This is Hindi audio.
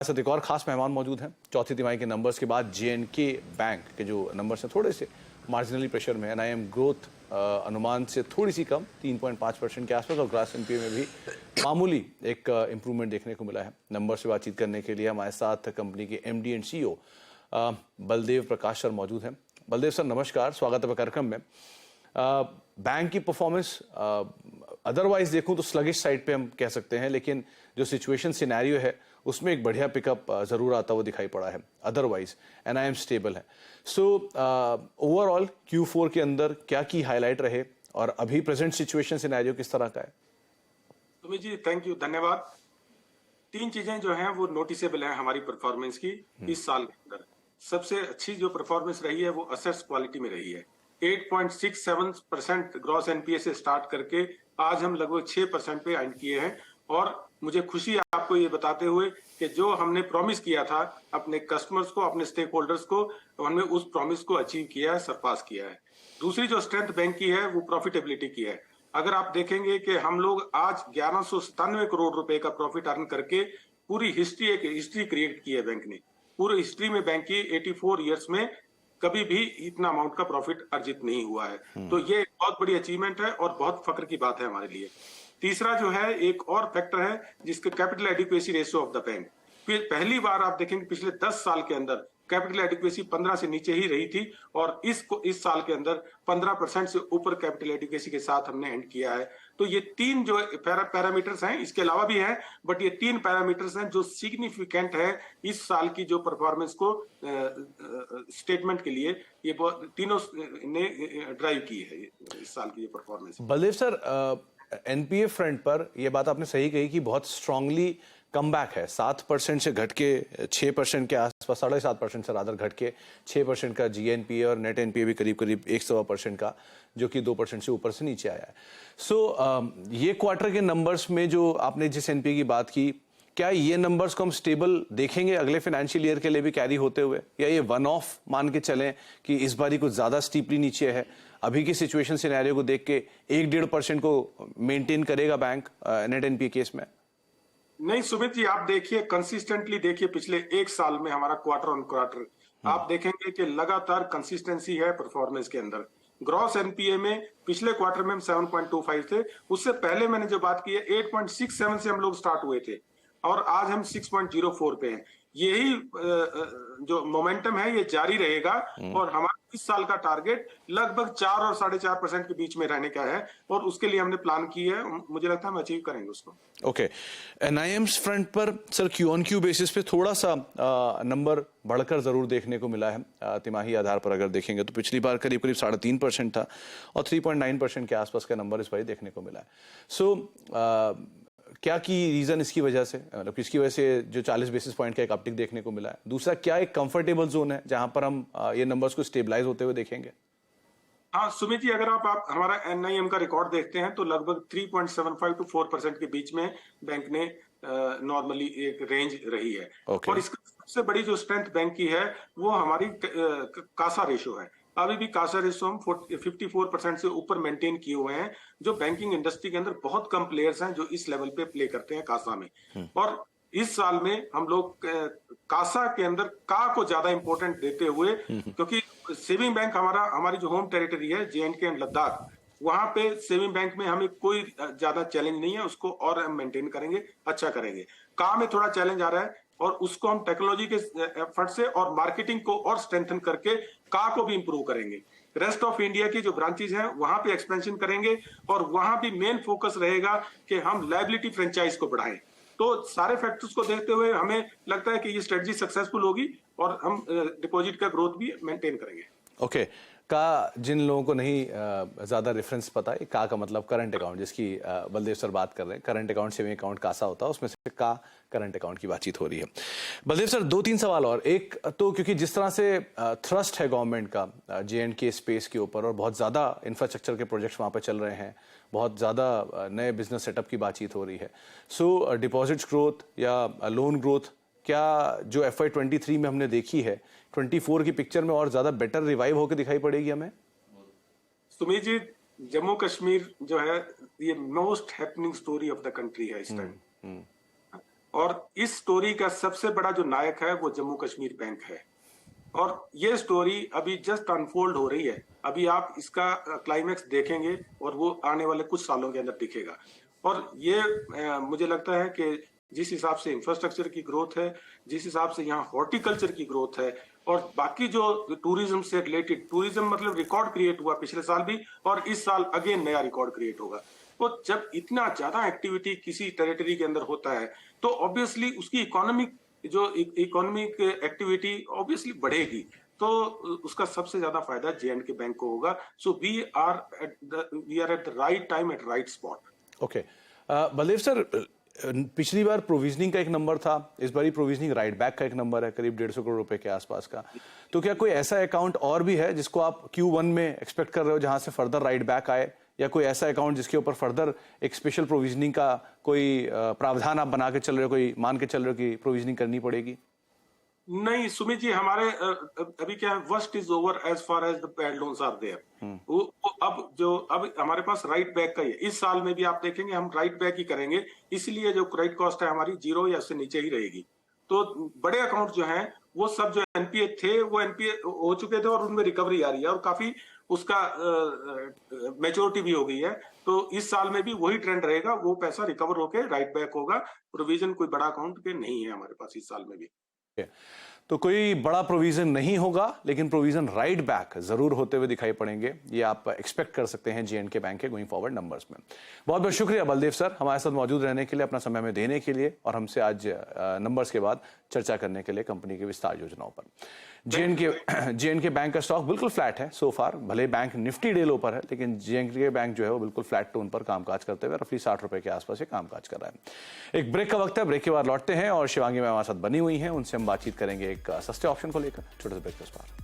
साथ एक और खास मेहमान मौजूद हैं। चौथी तिमाही के नंबर्स के बाद J&K बैंक के जो नंबर्स हैं थोड़े से मार्जिनली प्रेशर में है। NIM ग्रोथ अनुमान से थोड़ी सी कम 3.5% के आसपास और ग्रास NPA में भी मामूली एक इम्प्रूवमेंट देखने को मिला है। नंबर से बातचीत करने के लिए हमारे साथ कंपनी के MD and CEO Baldev Prakash sir मौजूद हैं। बलदेव सर नमस्कार, स्वागत है कार्यक्रम में। बैंक की परफॉर्मेंस अदरवाइज देखूं तो स्लगिश साइड पे हम कह सकते हैं, लेकिन जो सिचुएशन सिनेरियो है उसमें एक बढ़िया पिकअप जरूर आता हुआ दिखाई पड़ा है। अदरवाइज NIM स्टेबल है। सो ओवरऑल Q4 के अंदर क्या की हाईलाइट रहे और अभी प्रेजेंट सिचुएशन सिनेरियो किस तरह का है? सुमित जी थैंक यू, धन्यवाद। तीन चीजें जो हैं वो नोटिसेबल हैं हमारी परफॉर्मेंस की इस साल के अंदर। सबसे अच्छी जो परफॉर्मेंस रही है वो असेट्स क्वालिटी में रही है। 8.67% ग्रॉस NPA से स्टार्ट करके आज हम लगभग 6% पे एंड किए हैं। और मुझे खुशी है आपको ये बताते हुए कि जो हमने प्रॉमिस किया था अपने कस्टमर्स को, अपने स्टेक होल्डर्स को, हमने उस प्रॉमिस को अचीव किया है, सरपास किया है। दूसरी जो स्ट्रेंथ बैंक की है वो प्रॉफिटेबिलिटी की है। अगर आप देखेंगे कि हम लोग आज 1197 करोड़ रुपए का प्रॉफिट अर्न करके पूरी हिस्ट्री क्रिएट की है बैंक ने। पूरी हिस्ट्री में बैंक की 84 ईयर्स में कभी भी इतना अमाउंट का प्रॉफिट अर्जित नहीं हुआ है। तो ये बहुत बड़ी अचीवमेंट है और बहुत फख्र की बात है हमारे लिए। तीसरा जो है एक और फैक्टर है जिसके capital adequacy ratio of the bank. फिर पहली बार आप देखेंगे पिछले 10 साल के अंदर कैपिटल एडिक्वेसी 15 से नीचे ही रही थी और इस साल के अंदर 15% से ऊपर कैपिटल एडिक्वेसी के साथ हमने एंड किया है। तो ये तीन जो पैरामीटर्स हैं, इसके अलावा भी हैं, बट ये तीन पैरामीटर्स हैं जो सिग्निफिकेंट है इस साल की जो परफॉर्मेंस को स्टेटमेंट के लिए। ये तीनों ने ड्राइव की है इस साल की performance. Baldev sir, NPA front पर यह बात आपने सही कही कि बहुत स्ट्रांगली कमबैक है। 7% से घट के 6% के आसपास, 7.5% से रादर घट के 6% का GNPA और नेट NPA भी करीब करीब 1.25% का, जो कि 2% से ऊपर से नीचे आया है। सो ये क्वार्टर के नंबर्स में जो आपने जिस NPA की बात की, क्या ये नंबर्स को हम स्टेबल देखेंगे अगले फाइनेंशियल ईयर के लिए भी कैरी होते हुए, या ये वन ऑफ मान के चलें कि इस बार ही कुछ ज्यादा स्टीपली नीचे है? अभी की सिचुएशन सिनेरियो को देख के 1-1.5% को मेंटेन करेगा बैंक नेट NPA केस में? नहीं सुमित जी, आप देखिए, कंसिस्टेंटली देखिए पिछले एक साल में हमारा क्वार्टर ऑन क्वार्टर आप देखेंगे कि लगातार कंसिस्टेंसी है परफॉर्मेंस के अंदर। ग्रॉस NPA में पिछले क्वार्टर में हम 7.25 थे। उससे पहले मैंने जो बात की है 8.67 से हम लोग स्टार्ट हुए थे और आज हम 6.04 पे हैं। यही जो मोमेंटम है ये जारी रहेगा और हमारा इस साल का टारगेट लगभग 4 और 4.5% के बीच में रहने का है और उसके लिए हमने प्लान की है। मुझे लगता है हम अचीव करेंगे उसको। ओके, NIMs फ्रंट पर सर Q-on-Q बेसिस पे थोड़ा सा नंबर बढ़कर जरूर देखने को मिला है। तिमाही आधार पर अगर देखेंगे तो पिछली बार करीब करीब 3.5% था और 3.9% के आसपास का नंबर इस बार देखने को मिला है। सो क्या की रीजन इसकी वजह से, मतलब किसकी वजह से जो 40 बेसिस पॉइंट का एक अपटिक देखने को मिला है? दूसरा, क्या एक कंफर्टेबल जोन है जहां पर हम ये नंबर्स को स्टेबलाइज होते हुए देखेंगे? हाँ सुमित जी, अगर आप हमारा NIM का रिकॉर्ड देखते हैं तो लगभग 3.75 to 4% के बीच में बैंक ने नॉर्मली एक रेंज रही है। और इसका सबसे बड़ी जो स्ट्रेंथ बैंक की है वो हमारी कासा रेशो है। अभी भी कासा रेशो हम 54% से ऊपर मेंटेन किए हुए हैं, जो बैंकिंग इंडस्ट्री के अंदर बहुत कम प्लेयर्स हैं जो इस लेवल पे प्ले करते हैं कासा में। और इस साल में हम लोग कासा के अंदर का को ज्यादा इंपॉर्टेंट देते हुए, क्योंकि सेविंग बैंक हमारी जो होम टेरिटरी है J&K एंड लद्दाख, वहां पे सेविंग बैंक में हमें कोई ज्यादा चैलेंज नहीं है, उसको और हम मेंटेन करेंगे, अच्छा करेंगे। का में थोड़ा चैलेंज आ रहा है और उसको हम टेक्नोलॉजी के एफर्ट से और मार्केटिंग को और स्ट्रेंथन करके का को भी इंप्रूव करेंगे। रेस्ट ऑफ इंडिया की जो ब्रांचेज हैं वहां पे एक्सपेंशन करेंगे और वहां भी मेन फोकस रहेगा कि हम लायबिलिटी फ्रेंचाइज को बढ़ाएं। तो सारे फैक्टर्स को देखते हुए हमें लगता है कि ये स्ट्रेटजी सक्सेसफुल होगी और हम डिपॉजिट का ग्रोथ भी मेंटेन करेंगे। ओके, का जिन लोगों को नहीं ज्यादा रेफरेंस पता है, का मतलब करंट अकाउंट, जिसकी बलदेव सर बात कर रहे हैं। Current account, saving account, CASA होता है, उसमें से का करंट अकाउंट की बातचीत हो रही है। बलदेव सर, 2-3 सवाल और। एक तो क्योंकि जिस तरह से थ्रस्ट है गवर्नमेंट का J&K स्पेस के ऊपर और बहुत ज्यादा इंफ्रास्ट्रक्चर के प्रोजेक्ट्स वहां पर चल रहे हैं, बहुत ज्यादा नए बिजनेस सेटअप की बातचीत हो रही है। सो डिपॉजिट्स ग्रोथ या लोन ग्रोथ क्या जो FY23 में हमने देखी है 24 की पिक्चर में और ज्यादा बेटर रिवाइव होकर दिखाई पड़ेगी हमें? सुमित जी, जम्मू कश्मीर जो है ये most happening story of the country है इस टाइम। और इस स्टोरी का सबसे बड़ा जो नायक है वो जम्मू कश्मीर बैंक है। और ये स्टोरी अभी जस्ट अनफोल्ड हो रही है। अभी आप इसका क्लाइमेक्स देखेंगे और वो आने वाले कुछ सालों के अंदर दिखेगा। और ये मुझे लगता है कि जिस हिसाब से इंफ्रास्ट्रक्चर की ग्रोथ है, जिस हिसाब से यहाँ हॉर्टिकल्चर की ग्रोथ है और बाकी जो टूरिज्म से रिलेटेड, टूरिज्म मतलब रिकॉर्ड क्रिएट हुआ पिछले साल भी और इस साल अगेन नया रिकॉर्ड क्रिएट होगा। तो जब इतना ज्यादा एक्टिविटी किसी टेरिटरी के अंदर होता है तो ऑब्वियसली उसकी इकोनॉमिक एक्टिविटी ऑब्वियसली बढ़ेगी। तो उसका सबसे ज्यादा फायदा J&K बैंक को होगा। So we are at the right time at right spot. Okay Baldev sir, पिछली बार प्रोविजनिंग का एक नंबर था, इस बारी प्रोविजनिंग राइट बैक का एक नंबर है करीब 150 करोड़ रुपए के आसपास का। तो क्या कोई ऐसा अकाउंट और भी है जिसको आप Q1 में एक्सपेक्ट कर रहे हो जहां से फर्दर राइट बैक आए, या कोई ऐसा अकाउंट जिसके ऊपर फर्दर एक स्पेशल प्रोविजनिंग का कोई प्रावधान आप बना के चल रहे हो, कोई मान के चल रहे हो कि प्रोविजनिंग करनी पड़ेगी? नहीं सुमित जी, हमारे अभी क्या है, worst is over as far as the bad loans are there. वो अब हमारे पास राइट बैक का ही है। इस साल में भी आप देखेंगे हम राइट बैक ही करेंगे, इसलिए जो क्रेडिट कॉस्ट है हमारी 0 या उससे नीचे ही रहेगी। तो बड़े अकाउंट जो हैं वो सब जो एनपीए थे वो एनपीए हो चुके थे और उनमें रिकवरी आ रही है और काफी उसका मैच्योरिटी भी हो गई है। तो इस साल में भी वही ट्रेंड रहेगा, वो पैसा रिकवर होकर राइट बैक होगा। प्रोविजन कोई बड़ा अकाउंट के नहीं है हमारे पास इस साल में भी। तो कोई बड़ा प्रोविजन नहीं होगा, लेकिन प्रोविजन राइट बैक जरूर होते हुए दिखाई पड़ेंगे, ये आप एक्सपेक्ट कर सकते हैं J&K बैंक के गोइंग फॉरवर्ड नंबर्स में। बहुत बहुत शुक्रिया बलदेव सर हमारे साथ मौजूद रहने के लिए, अपना समय में देने के लिए और हमसे आज नंबर्स के बाद चर्चा करने के लिए कंपनी की विस्तार योजनाओं पर। J&K बैंक का स्टॉक बिल्कुल फ्लैट है सो फार, भले बैंक निफ्टी डे लो पर है, लेकिन J&K बैंक जो है वो बिल्कुल फ्लैट टोन पर कामकाज करते हुए रफली 60 रुपए के आसपास ये कामकाज कर रहा है। एक ब्रेक का वक्त है, ब्रेक के बाद लौटते हैं और शिवांगी मैम हमारे साथ बनी हुई हैं, उनसे हम बातचीत करेंगे एक सस्ते ऑप्शन को लेकर। छोटे से ब्रेक के बाद